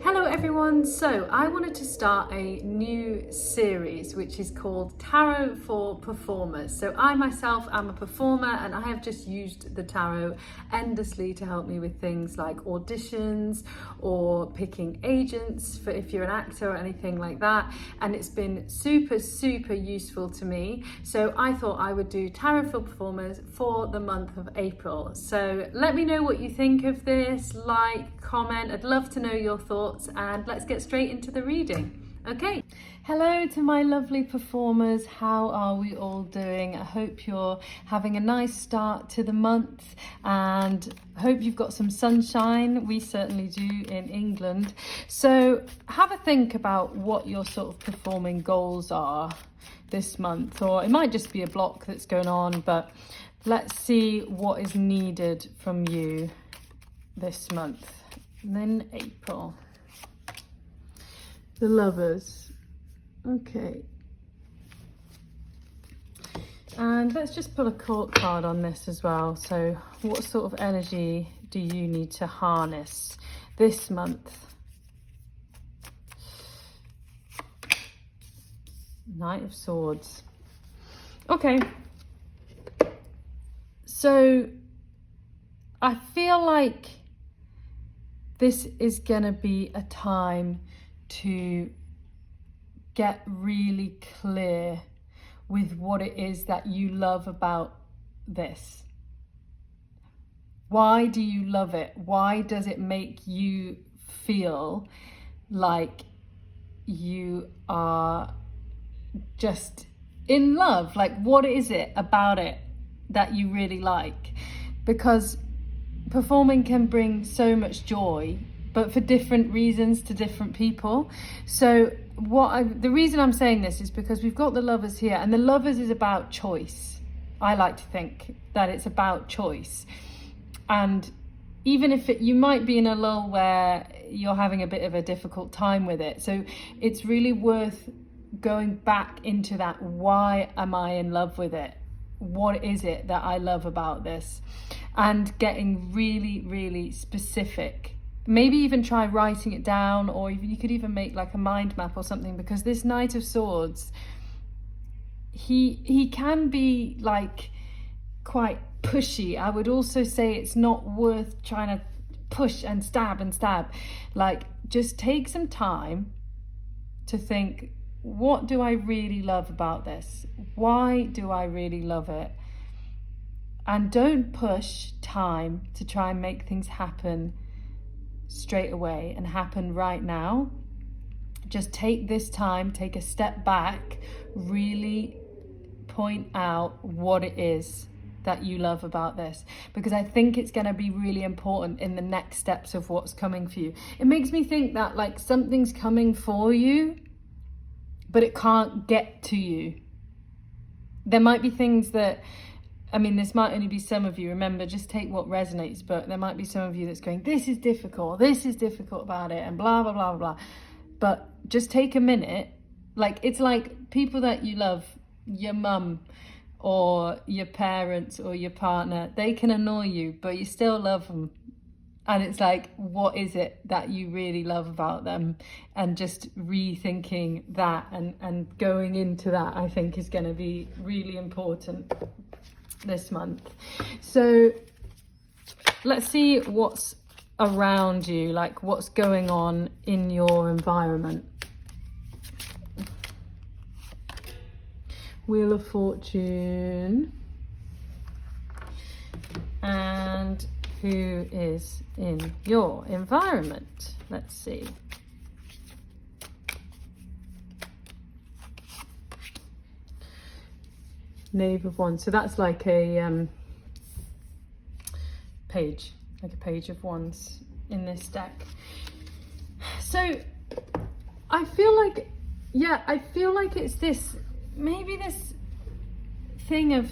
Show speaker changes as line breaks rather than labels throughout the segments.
Hello everyone, so I wanted to start a new series which is called Tarot for Performers. So I myself am a performer and I have just used the tarot endlessly to help me with things like auditions or picking agents for if you're an actor or anything like that, and it's been super useful to me. So I thought I would do Tarot for Performers for the month of April. So let me know what you think of this, like, comment, I'd love to know your thoughts, and let's get straight into the reading. Okay, hello to my lovely performers. How are we all doing? I hope you're having a nice start to the month and hope you've got some sunshine. We certainly do in England. So have a think about what your sort of performing goals are this month, or it might just be a block that's going on, but let's see what is needed from you this month. And then April. The Lovers. Okay. And let's just pull a court card on this as well. So what sort of energy do you need to harness this month? Knight of Swords. Okay. So I feel like this is gonna be a time to get really clear with what it is that you love about this. Why do you love it? Why does it make you feel like you are just in love? Like, what is it about it that you really like? Because performing can bring so much joy, but for different reasons to different people. So the reason I'm saying this is because we've got the Lovers here, and the Lovers is about choice. I like to think that it's about choice. And even if you might be in a lull where you're having a bit of a difficult time with it, so it's really worth going back into that. Why am I in love with it? What is it that I love about this? And getting really specific. Maybe even try writing it down, or you could even make like a mind map or something, because this Knight of Swords, he can be like quite pushy. I would also say it's not worth trying to push and stab. Like, just take some time to think, what do I really love about this? Why do I really love it? And don't push time to try and make things happen straight away and happen right now. Just take this time, take a step back, really point out what it is that you love about this, because I think it's going to be really important in the next steps of what's coming for you. It makes me think that like something's coming for you, but it can't get to you. There might be things that, I mean, this might only be some of you. Remember, just take what resonates, but there might be some of you that's going, this is difficult about it, and blah, blah, blah, blah. But just take a minute. Like, it's like people that you love, your mum or your parents or your partner, they can annoy you, but you still love them. And it's like, what is it that you really love about them? And just rethinking that and going into that, I think, is going to be really important this month. So let's see what's around you, like what's going on in your environment. Wheel of Fortune. And who is in your environment? Let's see. Knave of Wands. So that's like a page of Wands in this deck. So I feel like, it's this, maybe this thing of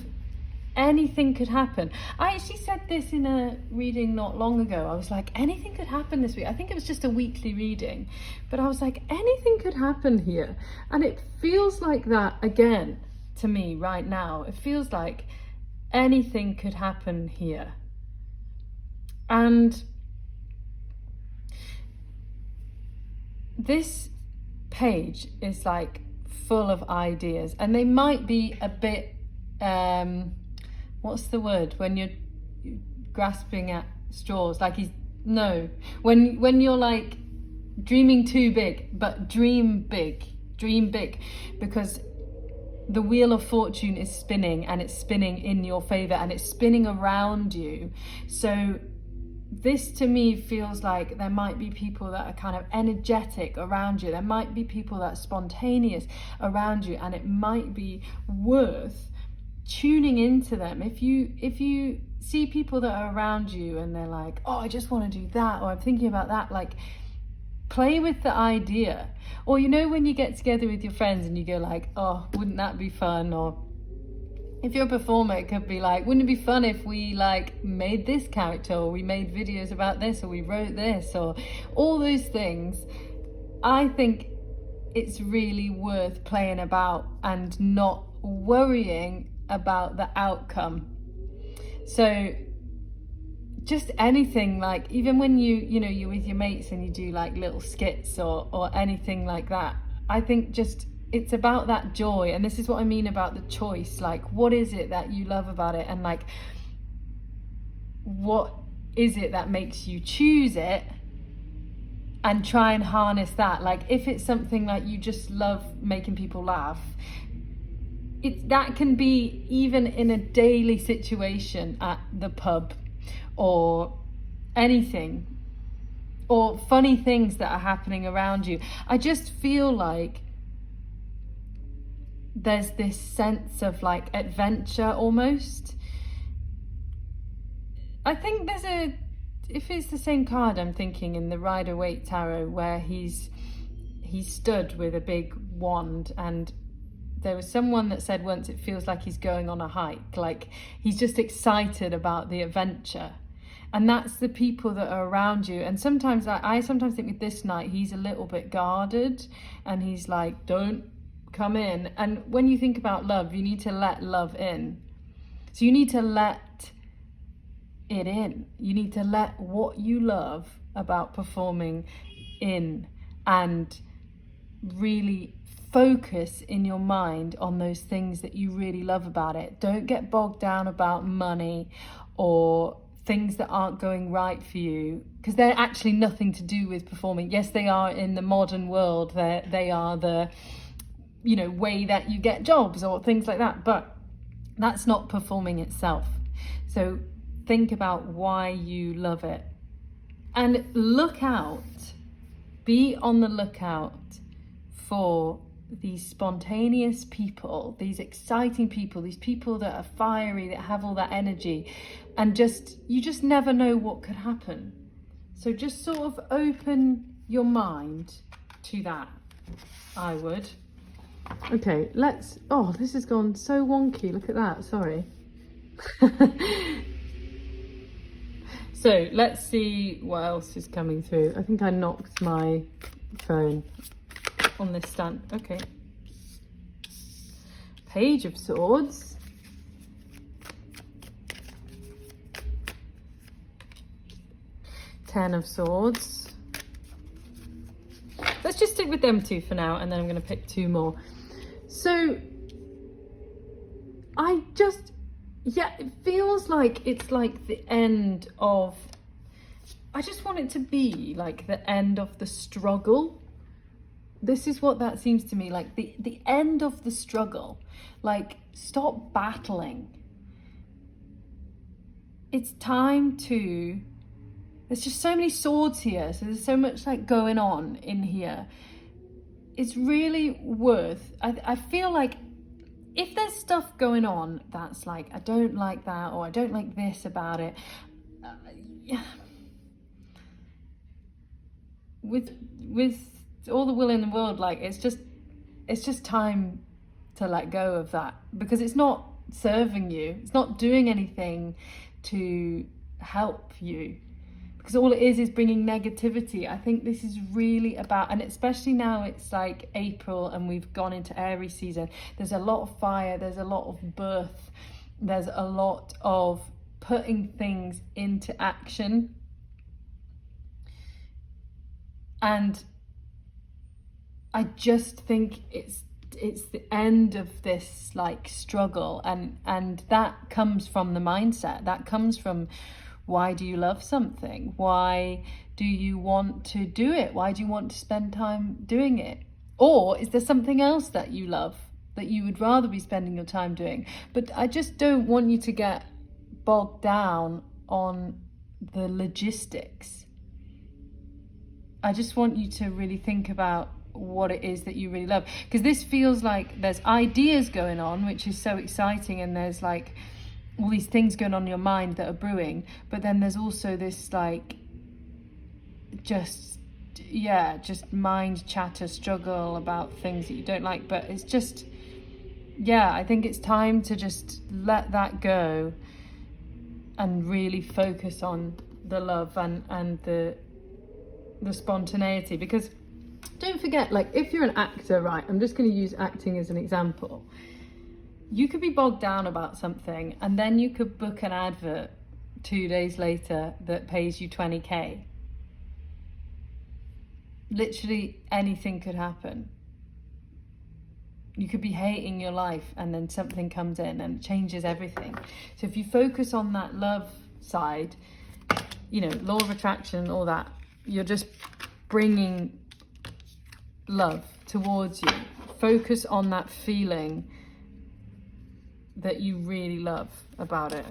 anything could happen. I actually said this in a reading not long ago. I was like, anything could happen this week. I think it was just a weekly reading, but I was like, anything could happen here. And it feels like that again to me right now. It feels like anything could happen here. And this page is like full of ideas, and they might be a bit what's the word when you're grasping at straws, like when you're like dreaming too big, but dream big, because the wheel of fortune is spinning, and it's spinning in your favor, and it's spinning around you. So this to me feels like there might be people that are kind of energetic around you. There might be people that are spontaneous around you, and it might be worth tuning into them. If you see people that are around you and they're like, oh, I just want to do that, or I'm thinking about that, like, play with the idea. Or when you get together with your friends and you go like, oh, wouldn't that be fun? Or if you're a performer, it could be like, wouldn't it be fun if we like made this character, or we made videos about this, or we wrote this, or all those things. I think it's really worth playing about and not worrying about the outcome. So just anything, like even when you're with your mates and you do like little skits or anything like that, I think just it's about that joy. And this is what I mean about the choice. Like, what is it that you love about it, and like what is it that makes you choose it, and try and harness that. Like, if it's something like you just love making people laugh, that can be even in a daily situation at the pub, or anything, or funny things that are happening around you. I just feel like there's this sense of like adventure almost. I think if it's the same card I'm thinking in the Rider-Waite Tarot, where he's stood with a big wand, and there was someone that said once it feels like he's going on a hike, like he's just excited about the adventure. And that's the people that are around you. And sometimes I sometimes think with this knight, he's a little bit guarded, and he's like, don't come in. And when you think about love, you need to let love in. So you need to let it in. You need to let what you love about performing in, and really focus in your mind on those things that you really love about it. Don't get bogged down about money or things that aren't going right for you, because they're actually nothing to do with performing. Yes, they are in the modern world. They are the way that you get jobs or things like that, but that's not performing itself. So think about why you love it, and be on the lookout for these spontaneous people, these exciting people, these people that are fiery, that have all that energy, and you just never know what could happen. So just sort of open your mind to that, I would. Okay, oh, this has gone so wonky, look at that, sorry. So let's see what else is coming through. I think I knocked my phone on this stand. Okay. Page of Swords. Ten of Swords. Let's just stick with them two for now, and then I'm going to pick two more. So it feels like it's like the end of, I just want it to be like the end of the struggle. This is what that seems to me, like the end of the struggle. Like, stop battling. It's time to, there's just so many swords here, so there's so much like going on in here. It's really worth, I feel like if there's stuff going on that's like, I don't like that, or I don't like this about it, with all the will in the world, like it's just time to let go of that, because it's not serving you, it's not doing anything to help you, because all it is bringing negativity. I think this is really about, and especially now it's like April and we've gone into Aries season, there's a lot of fire, there's a lot of birth, there's a lot of putting things into action. And I just think it's the end of this like struggle, and that comes from the mindset. That comes from, why do you love something? Why do you want to do it? Why do you want to spend time doing it? Or is there something else that you love that you would rather be spending your time doing? But I just don't want you to get bogged down on the logistics. I just want you to really think about what it is that you really love, because this feels like there's ideas going on, which is so exciting, and there's like all these things going on in your mind that are brewing, but then there's also this like just mind chatter struggle about things that you don't like. But it's just, I think it's time to just let that go and really focus on the love and the spontaneity. Because don't forget, like, if you're an actor, right, I'm just going to use acting as an example. You could be bogged down about something, and then you could book an advert 2 days later that pays you 20k. Literally anything could happen. You could be hating your life, and then something comes in and changes everything. So if you focus on that love side, law of attraction, all that, you're just bringing love towards you. Focus on that feeling that you really love about it.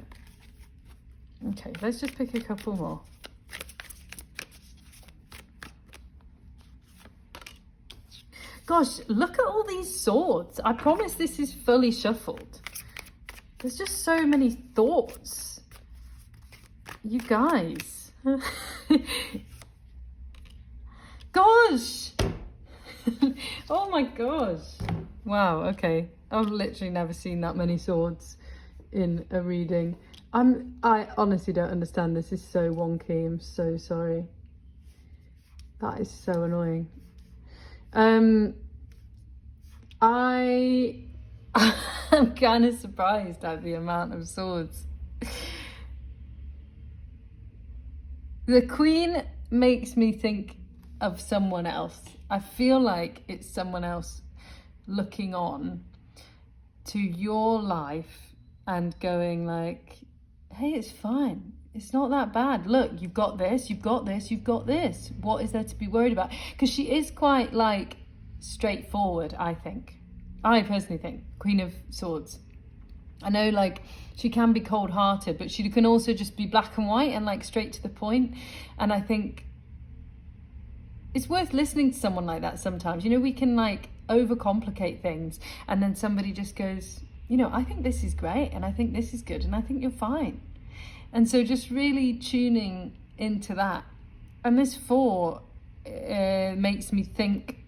Okay, let's just pick a couple more. Gosh, look at all these swords. I promise this is fully shuffled. There's just so many thoughts. You guys. Gosh. Oh my gosh. Wow, okay. I've literally never seen that many swords in a reading. I honestly don't understand. This is so wonky. I'm so sorry. That is so annoying. I'm kind of surprised at the amount of swords. The Queen makes me think of someone else. I feel like it's someone else looking on to your life and going like, hey, it's fine. It's not that bad. Look, you've got this, you've got this, you've got this. What is there to be worried about? Because she is quite like straightforward, I think. I personally think, Queen of Swords. I know like she can be cold-hearted, but she can also just be black and white and like straight to the point. And I think it's worth listening to someone like that sometimes. We can like overcomplicate things, and then somebody just goes, I think this is great, and I think this is good, and I think you're fine. And so just really tuning into that. And this 4 makes me think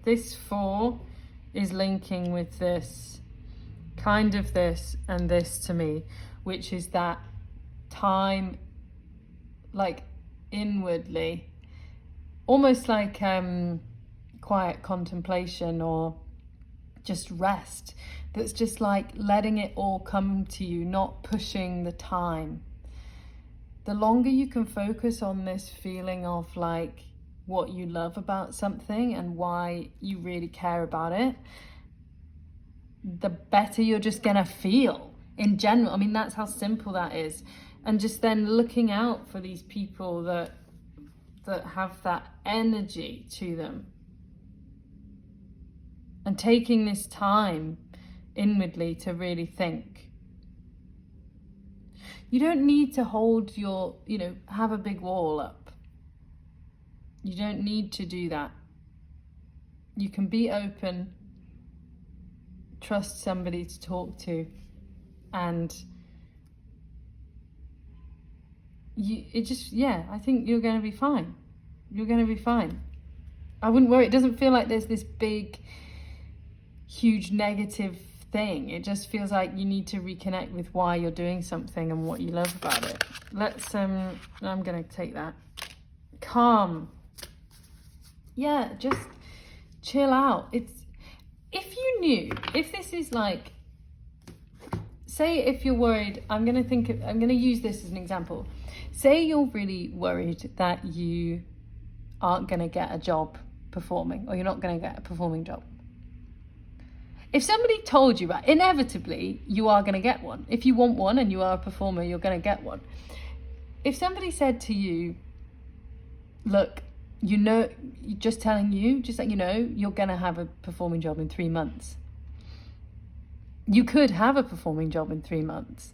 this 4 is linking with this, kind of this and this to me, which is that time, like inwardly, almost like quiet contemplation or just rest. That's just like letting it all come to you, not pushing the time. The longer you can focus on this feeling of like what you love about something and why you really care about it, the better you're just gonna feel in general. I mean, that's how simple that is. And just then looking out for these people that have that energy to them, and taking this time inwardly to really think. You don't need to hold your, have a big wall up. You don't need to do that. You can be open, trust somebody to talk to, and I think you're going to be fine. You're going to be fine. I wouldn't worry. It doesn't feel like there's this big, huge negative thing. It just feels like you need to reconnect with why you're doing something and what you love about it. Let's, I'm going to take that. Calm. Yeah, just chill out. If this is like, say if you're worried, I'm going to use this as an example. Say you're really worried that you aren't going to get a job performing, or you're not going to get a performing job. If somebody told you, right, inevitably you are going to get one. If you want one and you are a performer, you're going to get one. If somebody said to you, look, you know, just letting you know, you're going to have a performing job in 3 months. You could have a performing job in 3 months,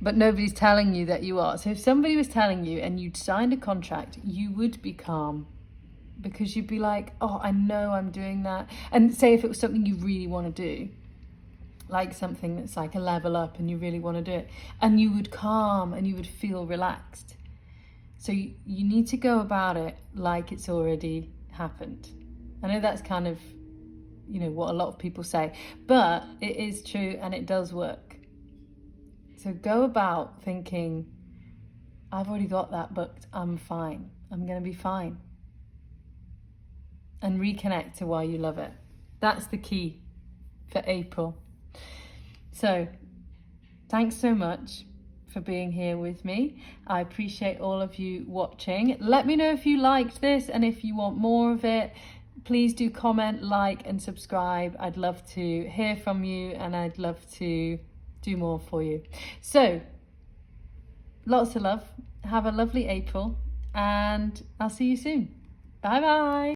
but nobody's telling you that you are. So if somebody was telling you and you'd signed a contract, you would be calm, because you'd be like, oh, I know I'm doing that. And say if it was something you really want to do, like something that's like a level up and you really want to do it, and you would calm and you would feel relaxed. So you need to go about it like it's already happened. I know that's kind of, you know, what a lot of people say, but it is true and it does work. So go about thinking, I've already got that booked, I'm fine, I'm going to be fine. And reconnect to why you love it. That's the key for April. So thanks so much for being here with me. I appreciate all of you watching. Let me know if you liked this and if you want more of it. Please do comment, like and subscribe. I'd love to hear from you and I'd love to do more for you. So lots of love. Have a lovely April and I'll see you soon. Bye bye.